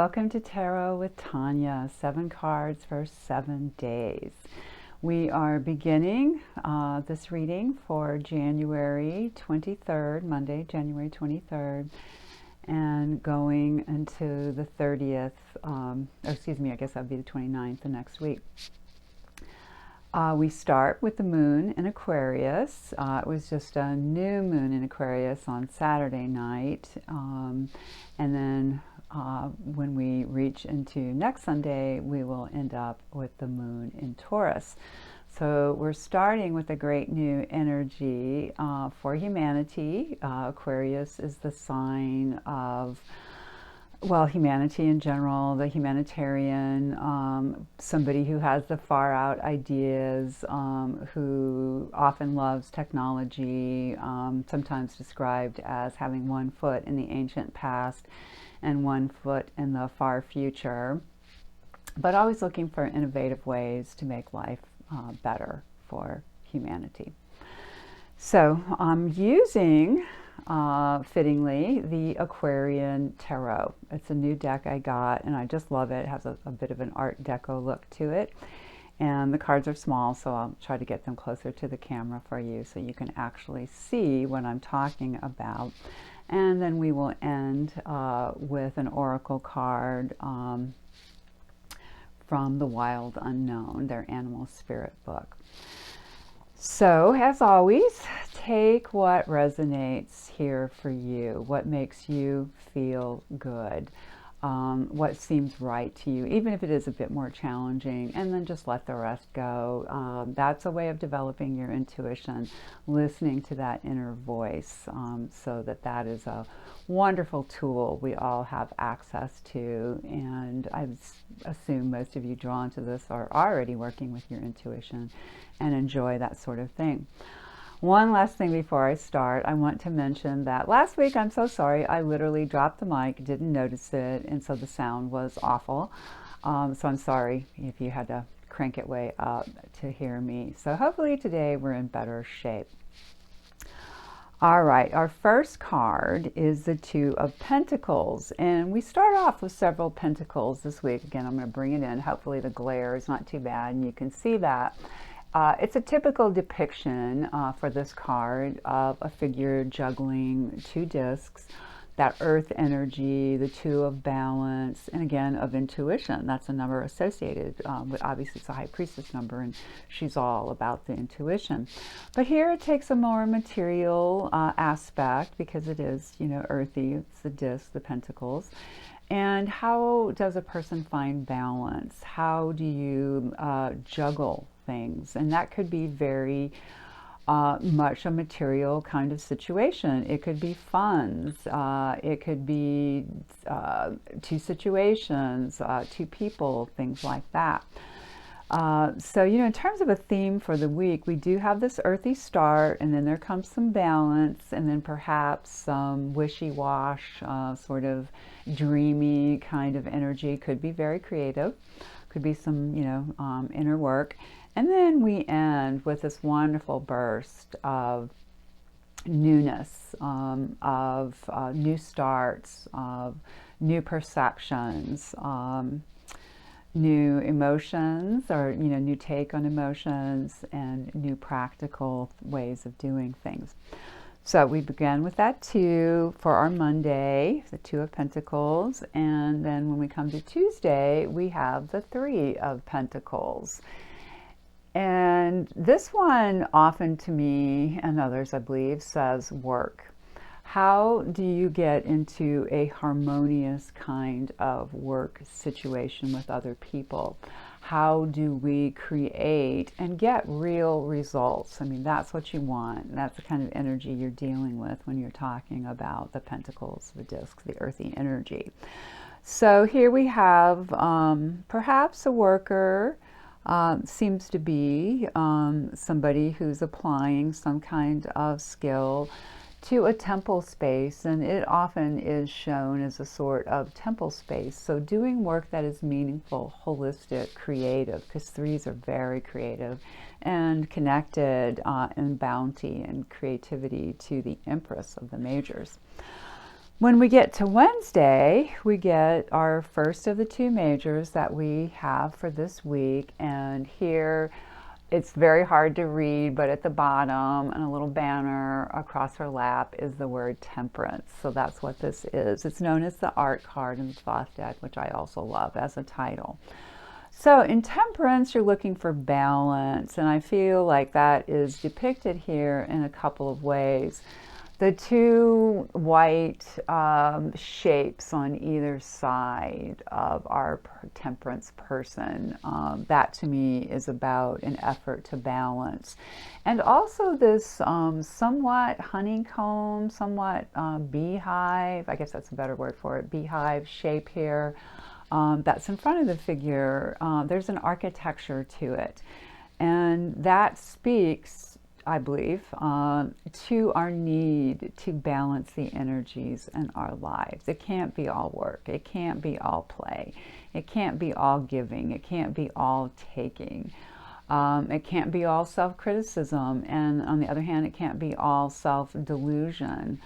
welcome to Tarot with Tanya. 7 cards for 7 days. We are beginning this reading for January 23rd, Monday, January 23rd, and going into the 30th, I guess that would be the 29th, the next week. We start with the moon in Aquarius. It was just a new moon in Aquarius on Saturday night, and then when we reach into next Sunday, we will end up with the moon in Taurus. So we're starting with a great new energy for humanity. Aquarius is the sign of, well, humanity in general, the humanitarian, somebody who has the far out ideas, who often loves technology, sometimes described as having one foot in the ancient past and one foot in the far future, but always looking for innovative ways to make life better for humanity. So I'm using, fittingly, the Aquarian Tarot. It's a new deck I got, and I just love it. It has a bit of an Art Deco look to it. And the cards are small, so I'll try to get them closer to the camera for you so you can actually see what I'm talking about. And then we will end with an oracle card from the Wild Unknown, their animal spirit book. So, as always, take what resonates here for you, what makes you feel good, what seems right to you, even if it is a bit more challenging, and then just let the rest go. That's a way of developing your intuition, listening to that inner voice, so that is a wonderful tool we all have access to, and I assume most of you drawn to this are already working with your intuition and enjoy that sort of thing. One last thing before I start, I want to mention that last week, I'm so sorry, I literally dropped the mic, didn't notice it, and so the sound was awful. So I'm sorry if you had to crank it way up to hear me. So hopefully today we're in better shape. All right, our first card is the Two of Pentacles, and we start off with several pentacles this week. Again, I'm going to bring it in. Hopefully the glare is not too bad and you can see that. It's a typical depiction for this card of a figure juggling 2 discs, that earth energy, the 2 of balance, and again of intuition. That's a number associated with, obviously it's a high priestess number, and she's all about the intuition. But here it takes a more material aspect because it is, earthy. It's the disc, the pentacles. And how does a person find balance? How do you juggle things? And that could be very much a material kind of situation. It could be funds. It could be 2 situations, 2 people, things like that. So, in terms of a theme for the week, we do have this earthy start, and then there comes some balance, and then perhaps some wishy-wash, sort of dreamy kind of energy. Could be very creative, could be some, inner work. And then we end with this wonderful burst of newness, of new starts, of new perceptions, new emotions, or new take on emotions, and new practical ways of doing things. So we began with that 2 for our Monday, the 2 of Pentacles, and then when we come to Tuesday, we have the 3 of Pentacles. And this one often to me, and others I believe, says work. How do you get into a harmonious kind of work situation with other people? How do we create and get real results? I mean, that's what you want. That's the kind of energy you're dealing with when you're talking about the pentacles, the discs, the earthy energy. So here we have perhaps a worker, seems to be somebody who's applying some kind of skill to a temple space, and it often is shown as a sort of temple space. So doing work that is meaningful, holistic, creative, because 3s are very creative and connected in bounty and creativity to the Empress of the Majors. When we get to Wednesday, we get our first of the two majors that we have for this week. And here it's very hard to read, but at the bottom and a little banner across her lap is the word temperance. So that's what this is. It's known as the art card in the Thoth deck, which I also love as a title. So in temperance, you're looking for balance, and I feel like that is depicted here in a couple of ways. The two white shapes on either side of our temperance person, that to me is about an effort to balance. And also this somewhat honeycomb, somewhat beehive, I guess that's a better word for it, beehive shape here. That's in front of the figure. There's an architecture to it, and that speaks, I believe, to our need to balance the energies in our lives. It can't be all work. It can't be all play. It can't be all giving. It can't be all taking. It can't be all self-criticism. And on the other hand, it can't be all self-delusion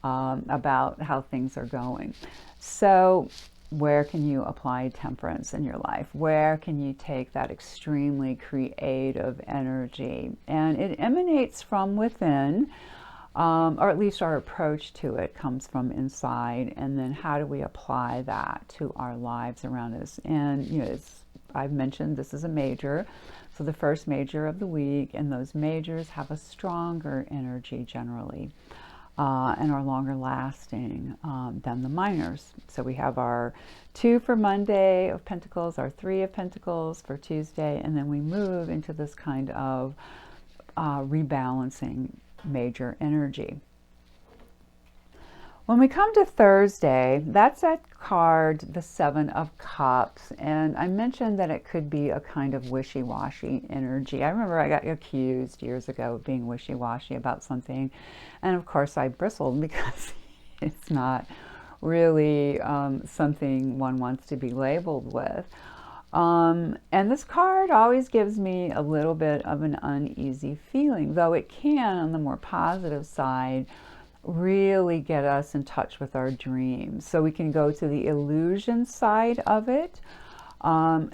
about how things are going. So where can you apply temperance in your life? Where can you take that extremely creative energy? And it emanates from within, or at least our approach to it comes from inside. And then how do we apply that to our lives around us? And, you know, I've mentioned this is a major. So the first major of the week, and those majors have a stronger energy generally. And are longer lasting than the minors. So we have our 2 for Monday of Pentacles, our 3 of Pentacles for Tuesday, and then we move into this kind of rebalancing major energy. When we come to Thursday, that's that card, the 7 of Cups, and I mentioned that it could be a kind of wishy-washy energy. I remember I got accused years ago of being wishy-washy about something, and of course I bristled because it's not really something one wants to be labeled with. And this card always gives me a little bit of an uneasy feeling, though it can, on the more positive side, really get us in touch with our dreams. So we can go to the illusion side of it.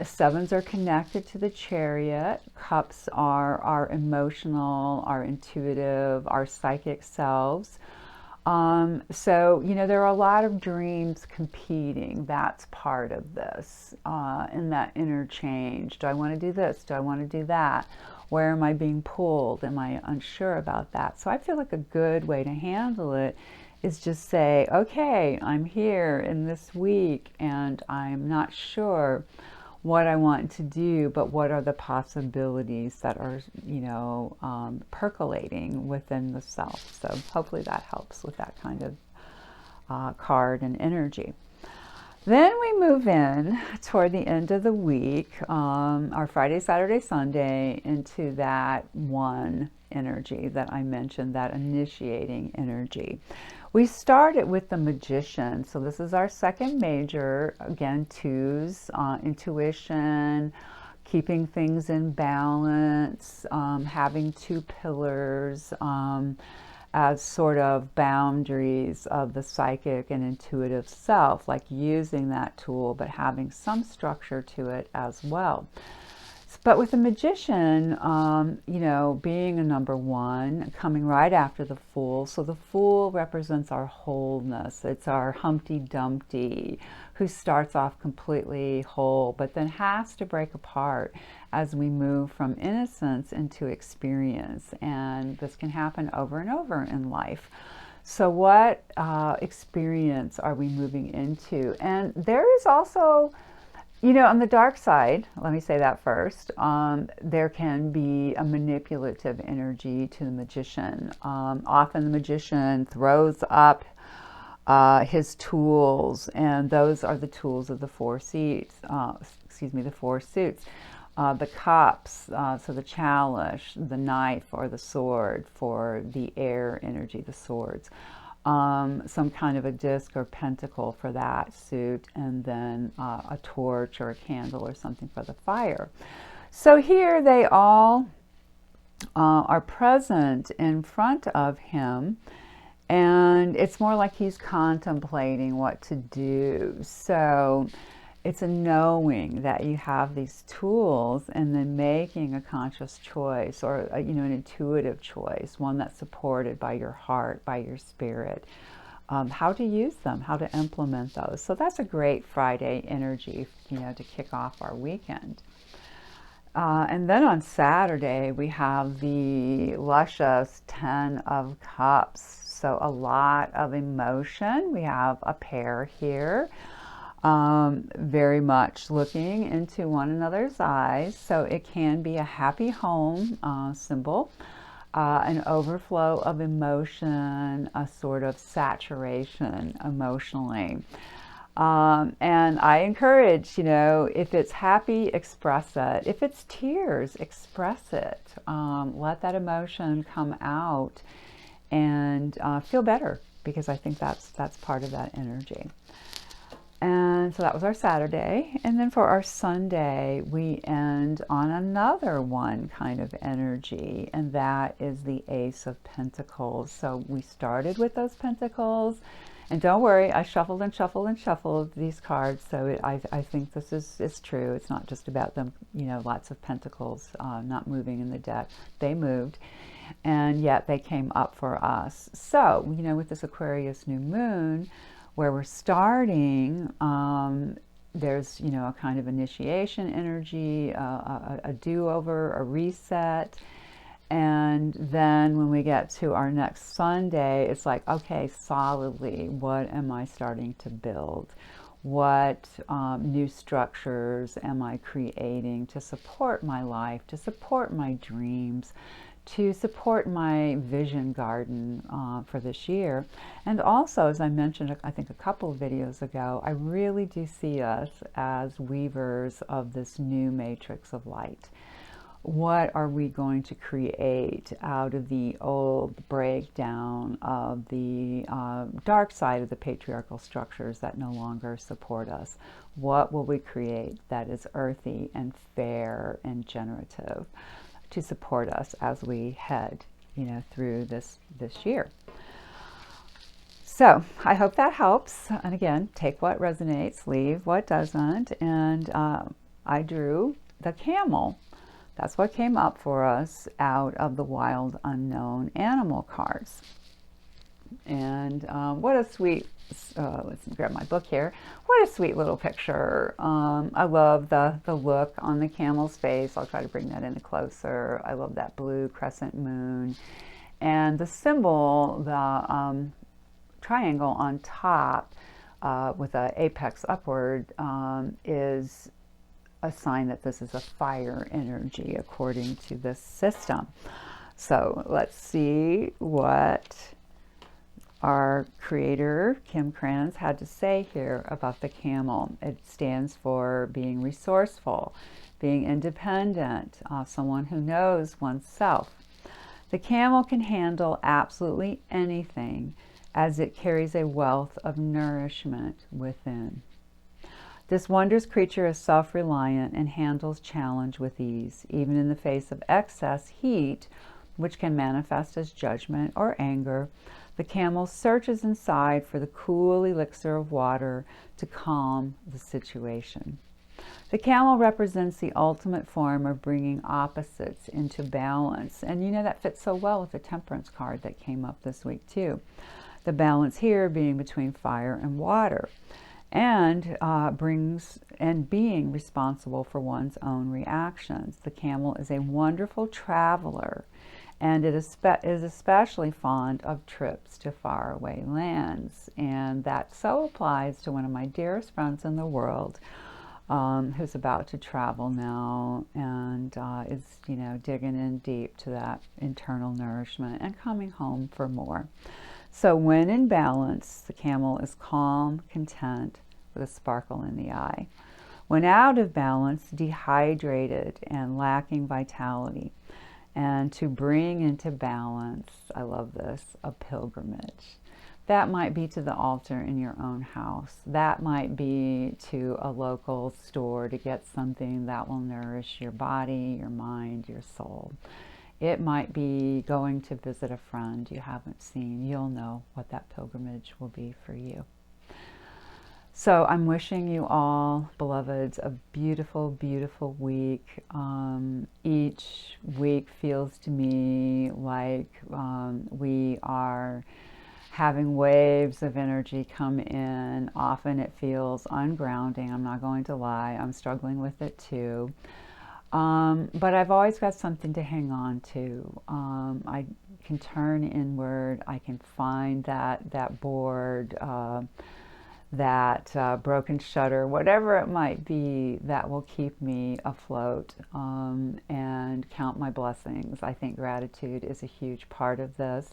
Sevens are connected to the Chariot. Cups are our emotional, our intuitive, our psychic selves. So, you know, there are a lot of dreams competing. That's part of this, in that interchange. Do I want to do this? Do I want to do that? Where am I being pulled? Am I unsure about that? So I feel like a good way to handle it is just say, okay, I'm here in this week and I'm not sure what I want to do, but what are the possibilities that are, you know, percolating within the self. So hopefully that helps with that kind of card and energy. Then we move in toward the end of the week, our Friday, Saturday, Sunday, into that one energy that I mentioned, that initiating energy. We started with the Magician. So this is our second major. Again, 2s, intuition, keeping things in balance, having 2 pillars, as sort of boundaries of the psychic and intuitive self, like using that tool, but having some structure to it as well. But with the Magician, you know, being a number 1, coming right after the Fool. So the Fool represents our wholeness. It's our Humpty Dumpty who starts off completely whole, but then has to break apart as we move from innocence into experience. And this can happen over and over in life. So what experience are we moving into? And there is also, you know, on the dark side, let me say that first, there can be a manipulative energy to the Magician. Often the Magician throws up his tools, and those are the tools of the 4 seats, the 4 suits. The cups, so the chalice, the knife or the sword for the air energy, the swords. Some kind of a disc or pentacle for that suit, and then a torch or a candle or something for the fire. So here they all are present in front of him, And it's more like he's contemplating what to do. So it's a knowing that you have these tools and then making a conscious choice, or an intuitive choice, one that's supported by your heart, by your spirit, how to use them, how to implement those. So that's a great Friday energy, to kick off our weekend. And then on Saturday, we have the luscious 10 of Cups. So a lot of emotion. We have a pair here, very much looking into one another's eyes. So it can be a happy home symbol, an overflow of emotion, a sort of saturation emotionally. And I encourage, if it's happy, express it. If it's tears, express it. Let that emotion come out and feel better, because I think that's part of that energy. And so that was our Saturday. And then for our Sunday, we end on another one kind of energy, and that is the Ace of Pentacles. So we started with those pentacles. And don't worry, I shuffled and shuffled and shuffled these cards, so I think this is true. It's not just about them, lots of pentacles not moving in the deck. They moved, and yet they came up for us. So, with this Aquarius new moon, where we're starting, there's, a kind of initiation energy, a do-over, a reset. And then when we get to our next Sunday, it's like, okay, solidly, what am I starting to build? What new structures am I creating to support my life, to support my dreams, to support my vision garden for this year? And also, as I mentioned, I think a couple of videos ago, I really do see us as weavers of this new matrix of light. What are we going to create out of the old breakdown of the dark side of the patriarchal structures that no longer support us? What will we create that is earthy and fair and generative to support us as we head, through this year? So I hope that helps. And again, take what resonates, leave what doesn't. And I drew the camel. That's what came up for us out of the Wild Unknown Animal cards. And what a sweet, let's grab my book here. What a sweet little picture. I love the look on the camel's face. I'll try to bring that in closer. I love that blue crescent moon. And the symbol, the triangle on top with an apex upward is a sign that this is a fire energy according to this system. So let's see what our creator, Kim Kranz, had to say here about the camel. It stands for being resourceful, being independent, someone who knows oneself. The camel can handle absolutely anything, as it carries a wealth of nourishment within. This wondrous creature is self-reliant and handles challenge with ease, even in the face of excess heat, which can manifest as judgment or anger. The camel searches inside for the cool elixir of water to calm the situation. The camel represents the ultimate form of bringing opposites into balance. And that fits so well with the Temperance card that came up this week too. The balance here being between fire and water, and being responsible for one's own reactions. The camel is a wonderful traveler, and it is especially fond of trips to faraway lands. And that so applies to one of my dearest friends in the world, who's about to travel now and is, digging in deep to that internal nourishment and coming home for more. So when in balance, the camel is calm, content, with a sparkle in the eye. When out of balance, dehydrated and lacking vitality. And to bring into balance, I love this, a pilgrimage. That might be to the altar in your own house. That might be to a local store to get something that will nourish your body, your mind, your soul. It might be going to visit a friend you haven't seen. You'll know what that pilgrimage will be for you. So I'm wishing you all, beloveds, a beautiful, beautiful week. Each week feels to me like we are having waves of energy come in. Often it feels ungrounding. I'm not going to lie. I'm struggling with it too. But I've always got something to hang on to. I can turn inward. I can find that board, that broken shutter, whatever it might be, that will keep me afloat, and count my blessings. I think gratitude is a huge part of this.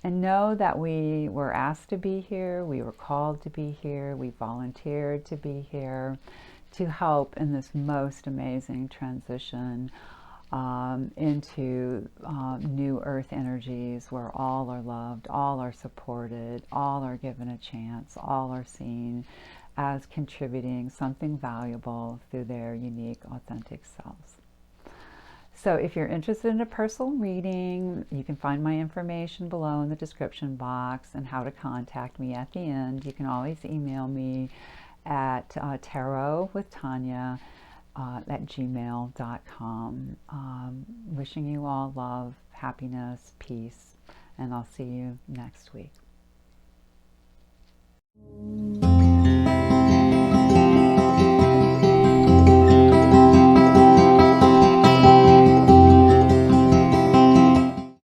And know that we were asked to be here, we were called to be here, we volunteered to be here to help in this most amazing transition into new earth energies where all are loved, all are supported, all are given a chance, all are seen as contributing something valuable through their unique, authentic selves. So if you're interested in a personal reading, you can find my information below in the description box and how to contact me at the end. You can always email me at tarotwithtanya at gmail.com. Wishing you all love, happiness, peace, and I'll see you next week.